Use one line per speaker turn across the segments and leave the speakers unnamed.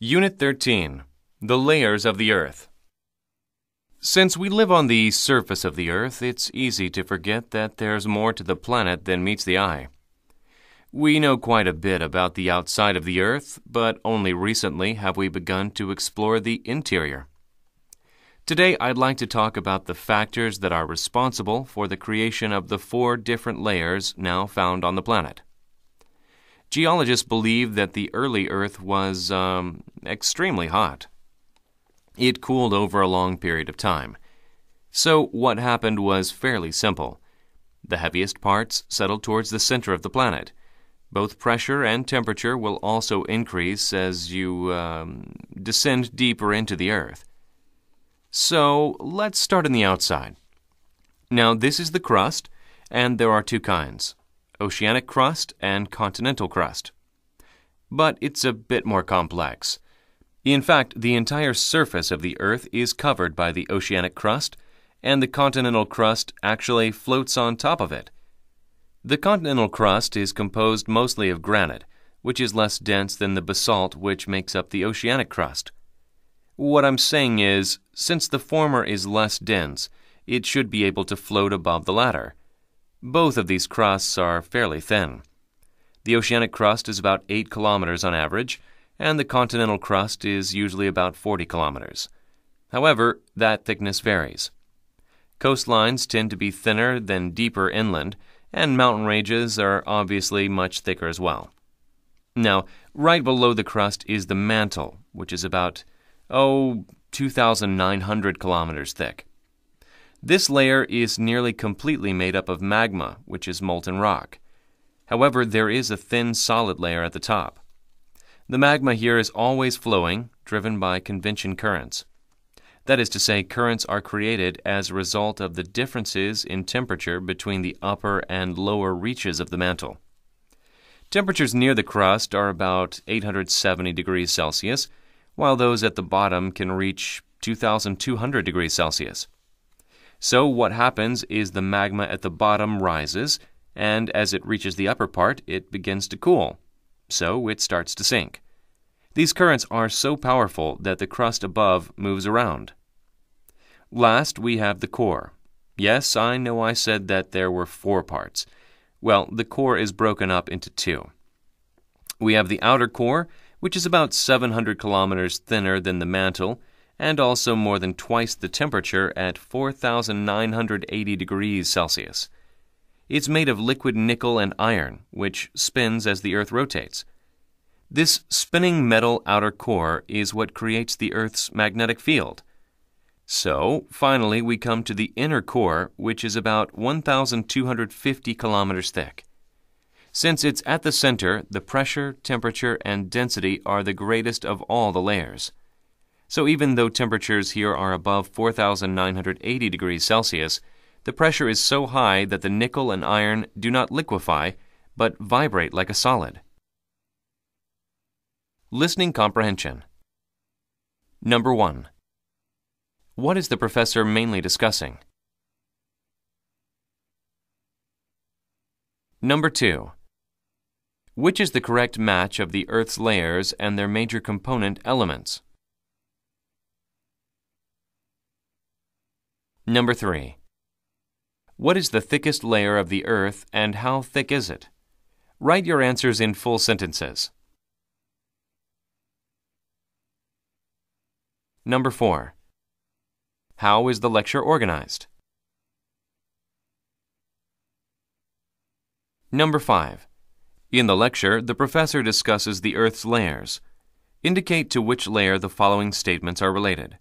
Unit 13. The Layers of the Earth. Since we live on the surface of the Earth, it's easy to forget that there's more to the planet than meets the eye. We know quite a bit about the outside of the Earth, but only recently have we begun to explore the interior. Today, I'd like to talk about the factors that are responsible for the creation of the 4 different layers now found on the planet. Geologists believe that the early Earth was extremely hot. It cooled over a long period of time. So what happened was fairly simple. The heaviest parts settled towards the center of the planet. Both pressure and temperature will also increase as you descend deeper into the Earth. So let's start on the outside. Now this is the crust, and there are 2 kinds: oceanic crust and continental crust. But it's a bit more complex. In fact, the entire surface of the Earth is covered by the oceanic crust, and the continental crust actually floats on top of it. The continental crust is composed mostly of granite, which is less dense than the basalt which makes up the oceanic crust. What I'm saying is, since the former is less dense, it should be able to float above the latter. Both of these crusts are fairly thin. The oceanic crust is about 8 kilometers on average, and the continental crust is usually about 40 kilometers. However, that thickness varies. Coastlines tend to be thinner than deeper inland, and mountain ranges are obviously much thicker as well. Now, right below the crust is the mantle, which is about 2,900 kilometers thick. This layer is nearly completely made up of magma, which is molten rock. However, there is a thin solid layer at the top. The magma here is always flowing, driven by convection currents. That is to say, currents are created as a result of the differences in temperature between the upper and lower reaches of the mantle. Temperatures near the crust are about 870 degrees Celsius, while those at the bottom can reach 2,200 degrees Celsius. So what happens is the magma at the bottom rises, and as it reaches the upper part, it begins to cool. So it starts to sink. These currents are so powerful that the crust above moves around. Last, we have the core. Yes, I know I said that there were 4 parts. Well, the core is broken up into 2. We have the outer core, which is about 700 kilometers thinner than the mantle, and also more than twice the temperature at 4,980 degrees Celsius. It's made of liquid nickel and iron, which spins as the Earth rotates. This spinning metal outer core is what creates the Earth's magnetic field. So, finally, we come to the inner core, which is about 1,250 kilometers thick. Since it's at the center, the pressure, temperature, and density are the greatest of all the layers. So even though temperatures here are above 4,980 degrees Celsius, the pressure is so high that the nickel and iron do not liquefy, but vibrate like a solid. Listening comprehension. Number 1. What is the professor mainly discussing? Number 2. Which is the correct match of the Earth's layers and their major component elements? Number 3. What is the thickest layer of the Earth and how thick is it? Write your answers in full sentences. Number 4. How is the lecture organized? Number 5. In the lecture, the professor discusses the Earth's layers. Indicate to which layer the following statements are related.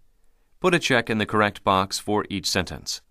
Put a check in the correct box for each sentence.